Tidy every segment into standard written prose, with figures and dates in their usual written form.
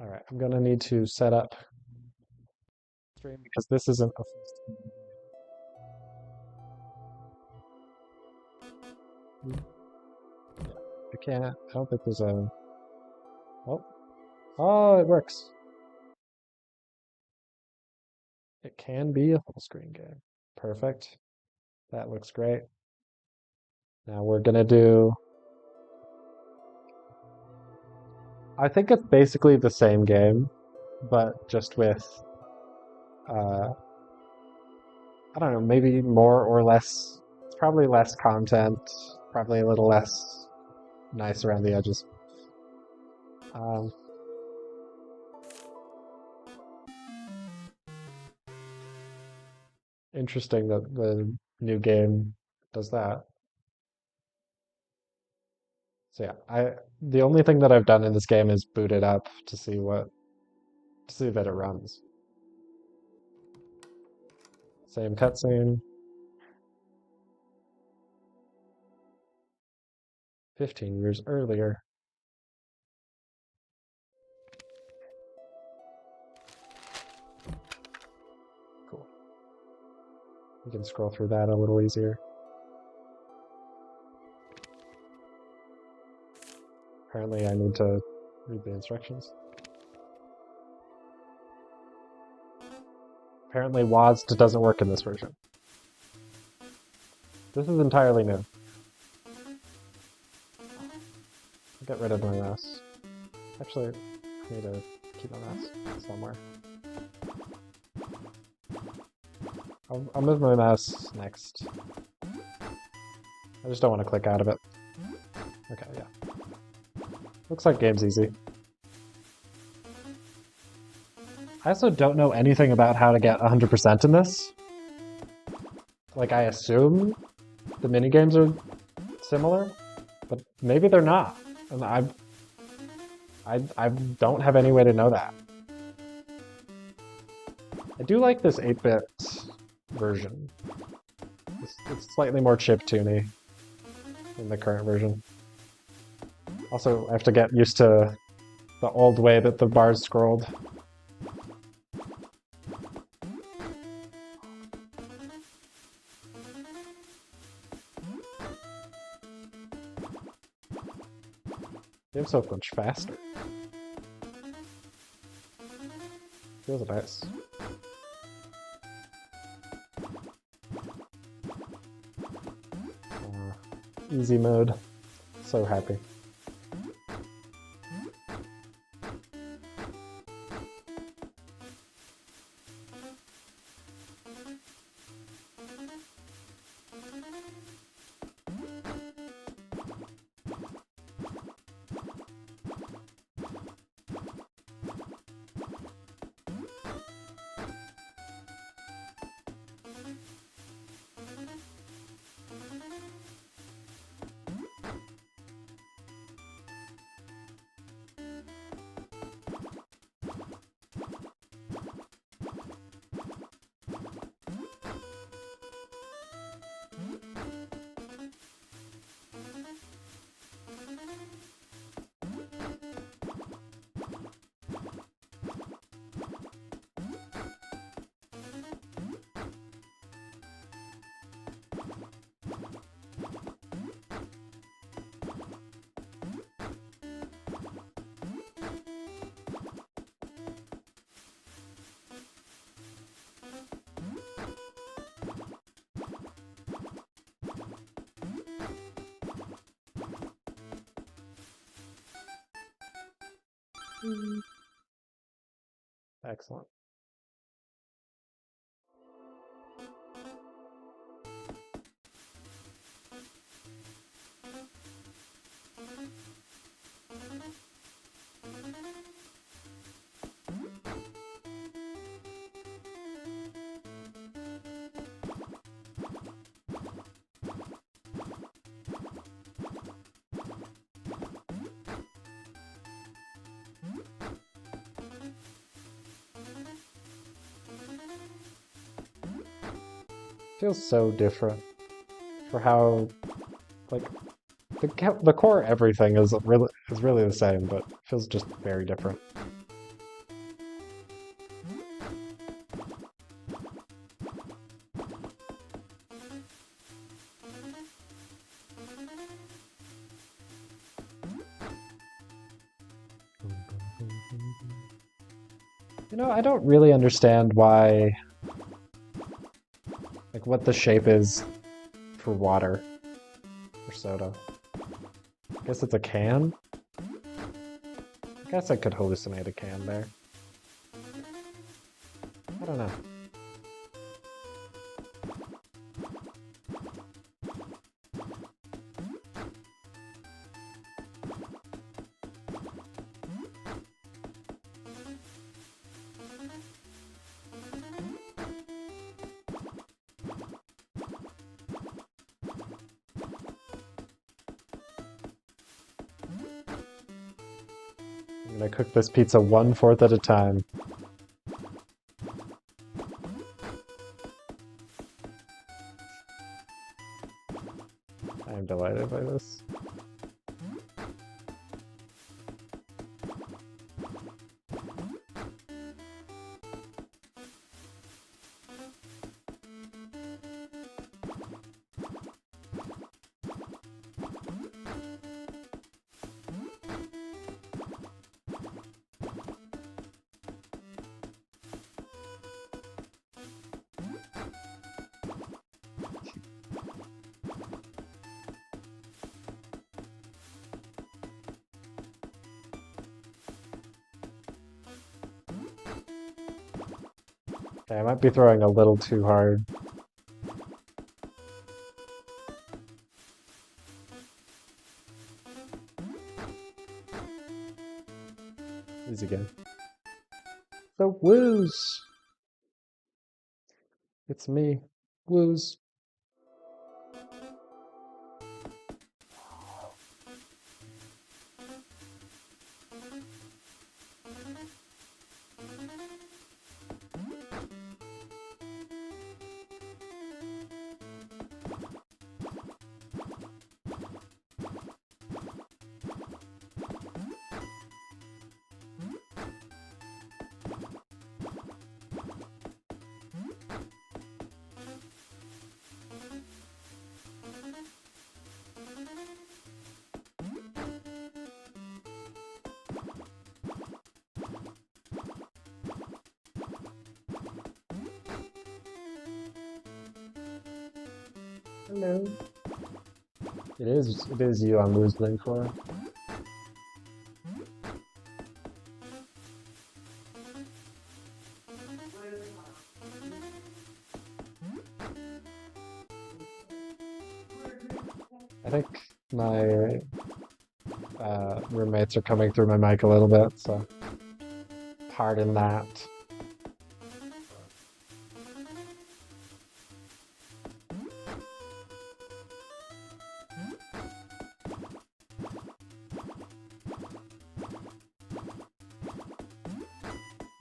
All right, I'm gonna need to set up stream because this isn't a full stream. Yeah, I can't. I don't think there's a. Oh, oh, it works. It can be a full screen game. Perfect. That looks great. Now we're gonna do. I think it's basically the same game, but just with uh, I don't know, maybe more or less. It's probably less content, probably a little less nice around the edges. Um, Interesting that the new game does that. So yeah, the only thing that I've done in this game is boot it up to see that it runs. Same cutscene, 15 years earlier. Cool. You can scroll through that a little easier. Apparently I need to read the instructions. Apparently WASD doesn't work in this version. This is entirely new. I'll get rid of my mouse. Actually, I need to keep my mouse somewhere. I'll move my mouse next. I just don't want to click out of it. Okay, yeah. Looks like game's easy. I also don't know anything about how to get 100% in this. Like, I assume the minigames are similar, but maybe they're not. And I don't have any way to know that. I do like this 8-bit version. It's slightly more chiptune-y than the current version. Also, I have to get used to the old way that the bars scrolled. Game's so much faster. Feels nice. Easy mode. So happy. Excellent. Feels so different for how, like, the core everything is really the same, but feels just very different. You know, I don't really understand why, like, what the shape is for water or soda. I guess it's a can? I guess I could hallucinate a can there. I don't know. I'm gonna cook this pizza 1/4 at a time. I am delighted by this. Okay, I might be throwing a little too hard. Easy again. The woos! It's me. Woos. Hello. It is you I'm losing for. I think my roommates are coming through my mic a little bit, so pardon that.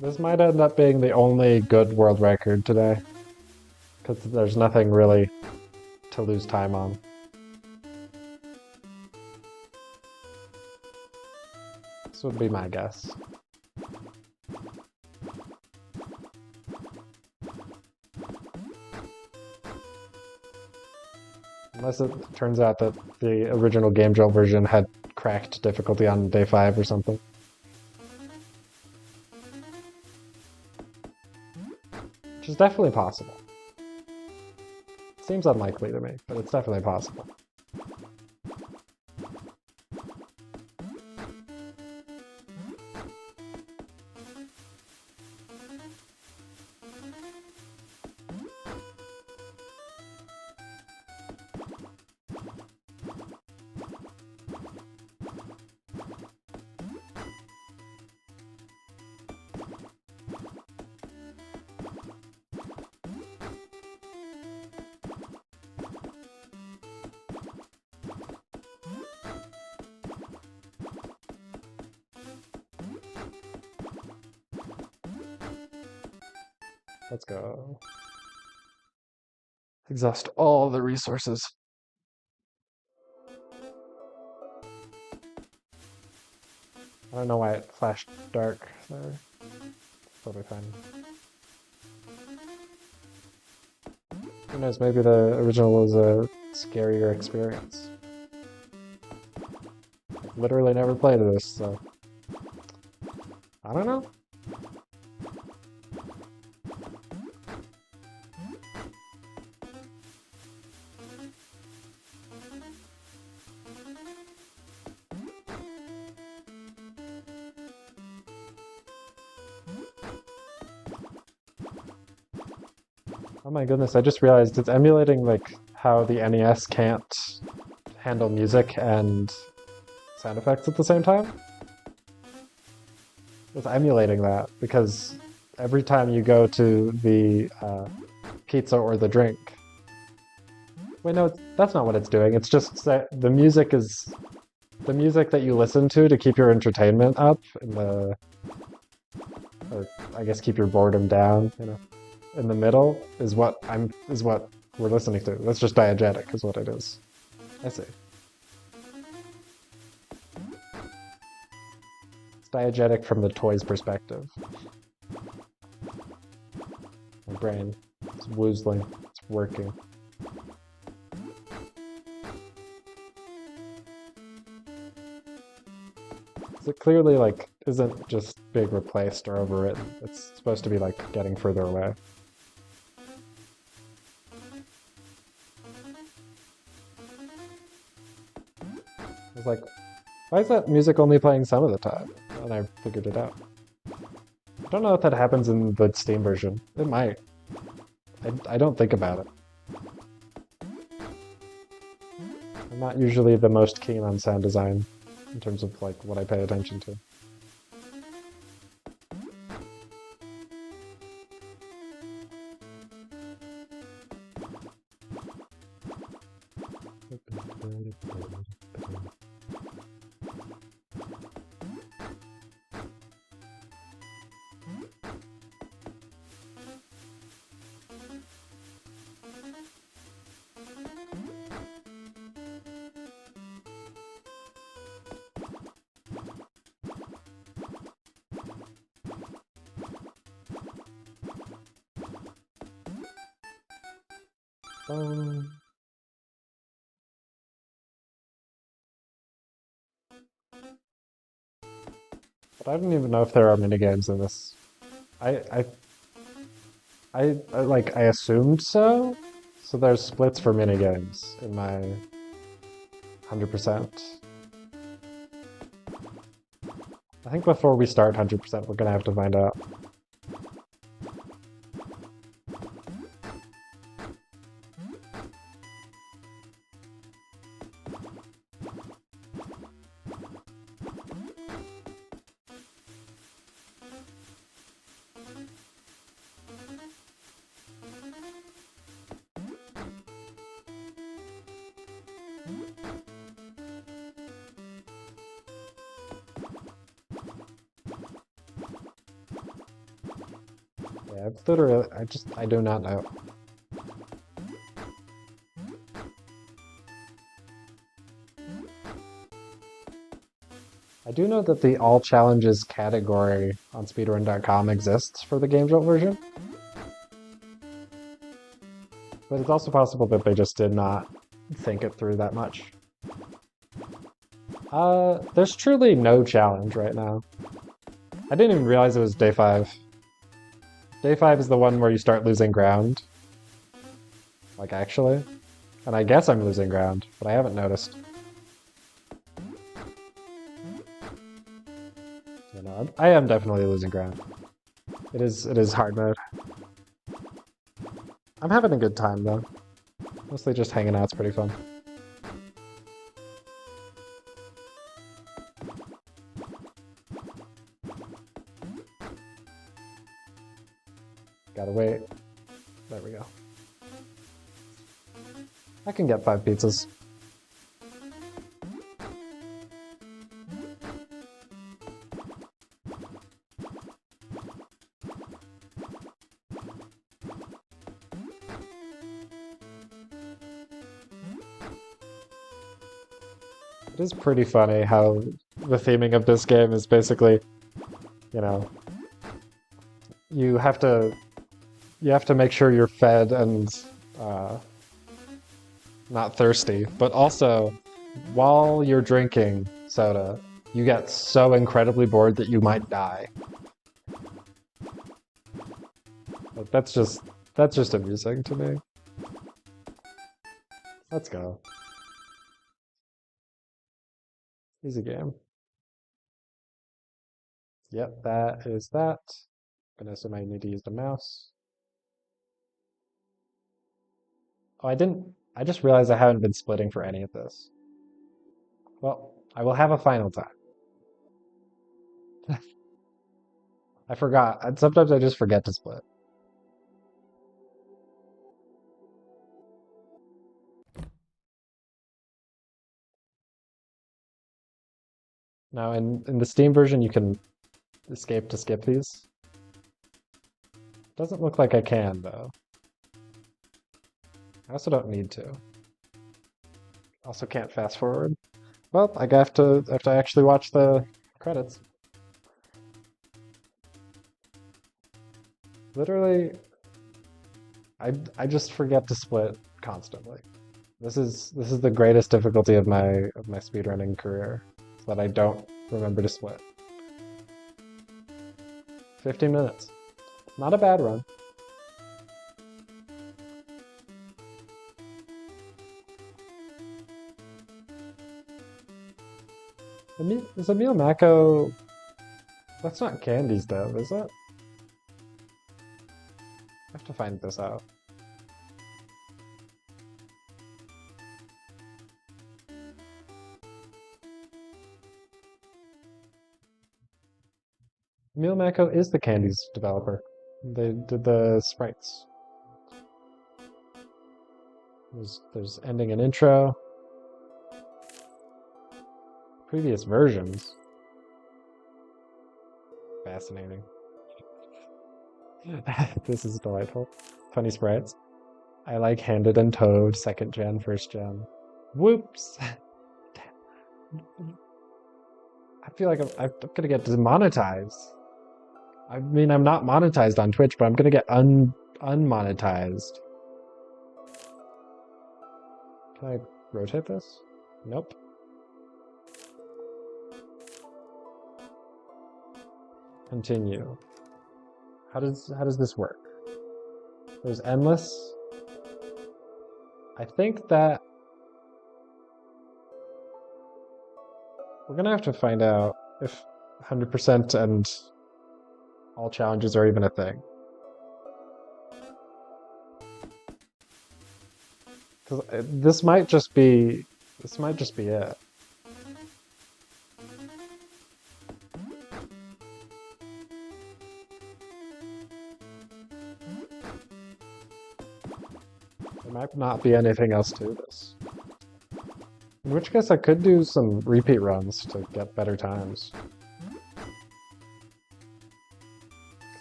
This might end up being the only good world record today, because there's nothing really to lose time on. This would be my guess. Unless it turns out that the original gamejolt version had cracked difficulty on day 5 or something. Which is definitely possible. Seems unlikely to me, but it's definitely possible. Let's go. Exhaust all the resources. I don't know why it flashed dark there. Totally fine. Who knows, maybe the original was a scarier experience. I've literally never played this, so I don't know. Oh my goodness, I just realized it's emulating like how the NES can't handle music and sound effects at the same time. It's emulating that because every time you go to the pizza or the drink, wait, no, that's not what it's doing. It's just that the music is the music that you listen to keep your entertainment up in the, or I guess keep your boredom down, you know. In the middle is what we're listening to. That's just diegetic is what it is. I see. It's diegetic from the toy's perspective. My brain is woozling. It's working. So it clearly like isn't just being replaced or overwritten. It's supposed to be like getting further away. It's like, why is that music only playing some of the time? And I figured it out. I don't know if that happens in the Steam version. It might. I don't think about it. I'm not usually the most keen on sound design in terms of like what I pay attention to. Um, but I don't even know if there are minigames in this. I, I I assumed so. So there's splits for minigames in my 100%. I think before we start 100%, we're gonna have to find out. Yeah, it's literally, I do not know. I do know that the all challenges category on speedrun.com exists for the gamejolt version, but it's also possible that they just did not think it through that much. There's truly no challenge right now. I didn't even realize it was day 5. Day 5 is the one where you start losing ground. Like, actually. And I guess I'm losing ground, but I haven't noticed. You know, I am definitely losing ground. It is hard mode. I'm having a good time, though. Mostly just hanging out, it's pretty fun. Gotta wait. There we go. I can get 5 pizzas. It is pretty funny how the theming of this game is basically, you know, you have to you have to make sure you're fed and uh, not thirsty, but also while you're drinking soda, you get so incredibly bored that you might die. Like, that's just amusing to me. Let's go. Easy game. Yep, that is that. Gonna assume I need to use the mouse. Oh, I just realized I haven't been splitting for any of this. Well, I will have a final time. I forgot. Sometimes I just forget to split. Now, in the Steam version, you can escape to skip these. Doesn't look like I can, though. I also don't need to. Also can't fast forward. Well, I have to actually watch the credits. Literally, I just forget to split constantly. This is the greatest difficulty of my speedrunning career, is that I don't remember to split. 15 minutes. Not a bad run. Is Emil Mako... That's not Candy's though, is it? I have to find this out. Emil Mako is the Candy's developer. They did the sprites. There's ending and intro. Previous versions. Fascinating. This is delightful. Funny sprites. I like Handed and Toad, second gen, first gen. Whoops! I feel like I'm gonna get demonetized. I mean, I'm not monetized on Twitch, but I'm gonna get unmonetized. Can I rotate this? Nope. Continue. How does this work? There's endless. I think that we're gonna have to find out if 100% and all challenges are even a thing. Because this might just be it. There might not be anything else to this. In which case I could do some repeat runs to get better times.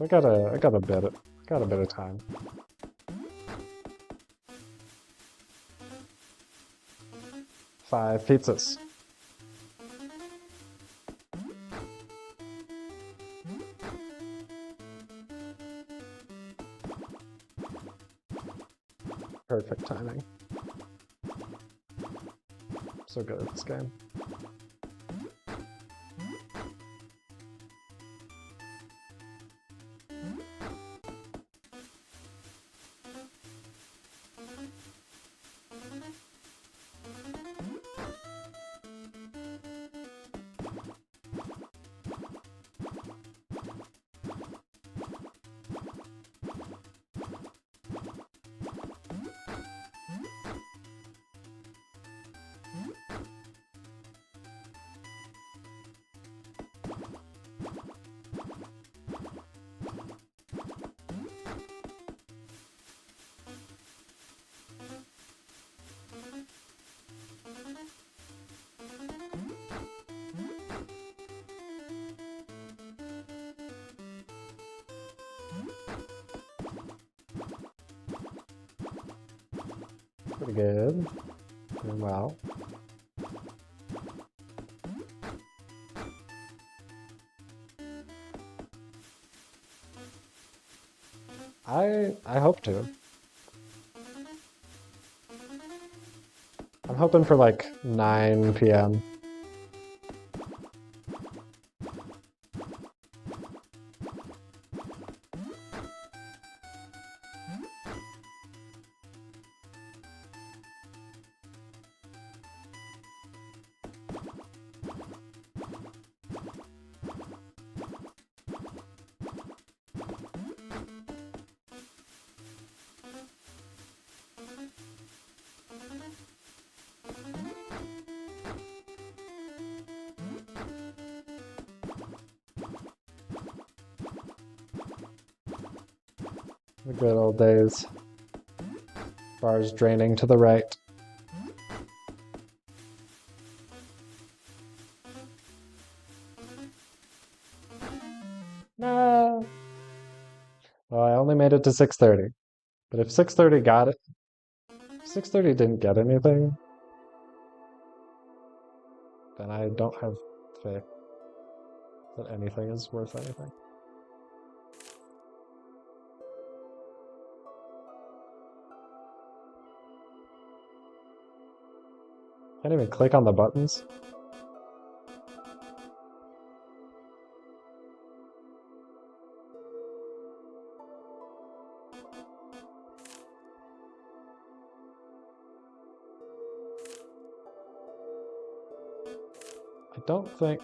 I got a bit of time. Five pizzas. Perfect timing. So good at this game. Pretty good. Doing well. I hope to. I'm hoping for like 9 p.m. The good old days. Bars draining to the right. No. Well, I only made it to 630. But if 630 got it, 630 didn't get anything, then I don't have faith that anything is worth anything. Can't even click on the buttons. I don't think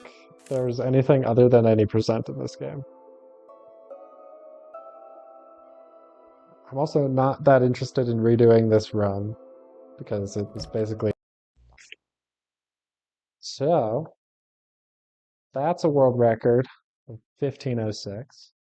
there's anything other than any percent in this game. I'm also not that interested in redoing this run because it was basically... So, that's a world record of 1506.